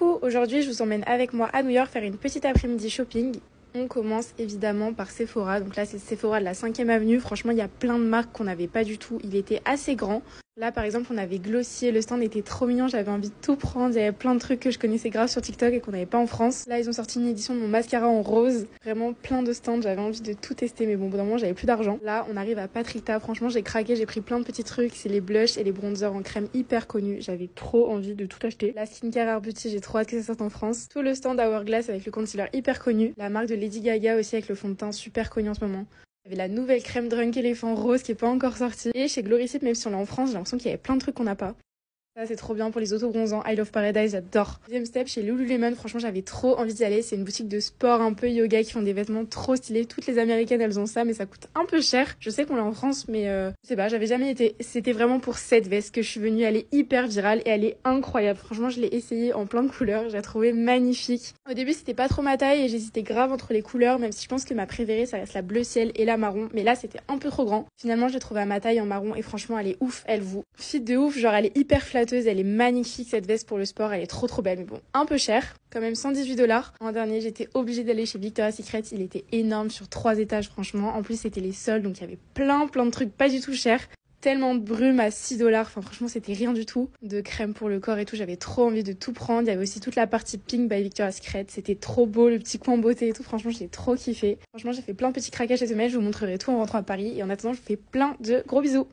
Coucou, aujourd'hui je vous emmène avec moi à New York faire une petite après-midi shopping. On commence évidemment par Sephora, donc là c'est Sephora de la 5e avenue, franchement il y a plein de marques qu'on n'avait pas du tout, il était assez grand. Là par exemple on avait Glossier, le stand était trop mignon, j'avais envie de tout prendre, il y avait plein de trucs que je connaissais grave sur TikTok et qu'on n'avait pas en France. Là ils ont sorti une édition de mon mascara en rose, vraiment plein de stands, j'avais envie de tout tester mais bon au bout d'un moment j'avais plus d'argent. Là on arrive à Patrita, franchement j'ai craqué, j'ai pris plein de petits trucs, c'est les blushs et les bronzers en crème hyper connus, j'avais trop envie de tout acheter. La Skincare Art Beauty, j'ai trop hâte que ça sorte en France. Tout le stand Hourglass avec le concealer hyper connu, la marque de Lady Gaga aussi avec le fond de teint super connu en ce moment. Il y avait la nouvelle crème Drunk Elephant rose qui est pas encore sortie. Et chez Gloricip, même si on l'a en France, j'ai l'impression qu'il y avait plein de trucs qu'on n'a pas. Ça c'est trop bien pour les auto-bronzants, I Love Paradise, j'adore. Deuxième step chez Lululemon, franchement j'avais trop envie d'y aller, c'est une boutique de sport un peu yoga qui font des vêtements trop stylés, toutes les américaines elles ont ça mais ça coûte un peu cher. Je sais qu'on l'a en France mais je sais pas, j'avais jamais été. C'était vraiment pour cette veste que je suis venue, elle est hyper virale et elle est incroyable. Franchement je l'ai essayée en plein de couleurs, je la trouvais magnifique. Au début c'était pas trop ma taille et j'hésitais grave entre les couleurs, même si je pense que ma préférée ça reste la bleu ciel et la marron, mais là c'était un peu trop grand. Finalement je l'ai trouvée à ma taille en marron et franchement elle est ouf, elle vous fit de ouf, genre elle est hyper flatteuse, elle est magnifique cette veste pour le sport, elle est trop belle, mais bon, un peu cher, quand même 118$. En dernier, j'étais obligée d'aller chez Victoria's Secret, il était énorme sur 3 étages franchement, en plus c'était les soldes, donc il y avait plein de trucs pas du tout chers. Tellement de brume à 6$, enfin franchement c'était rien du tout. De crème pour le corps et tout, j'avais trop envie de tout prendre. Il y avait aussi toute la partie Pink by Victoria's Secret, c'était trop beau, le petit coin beauté et tout, franchement j'ai trop kiffé. Franchement j'ai fait plein de petits craquages cette semaine, je vous montrerai tout en rentrant à Paris et en attendant je vous fais plein de gros bisous.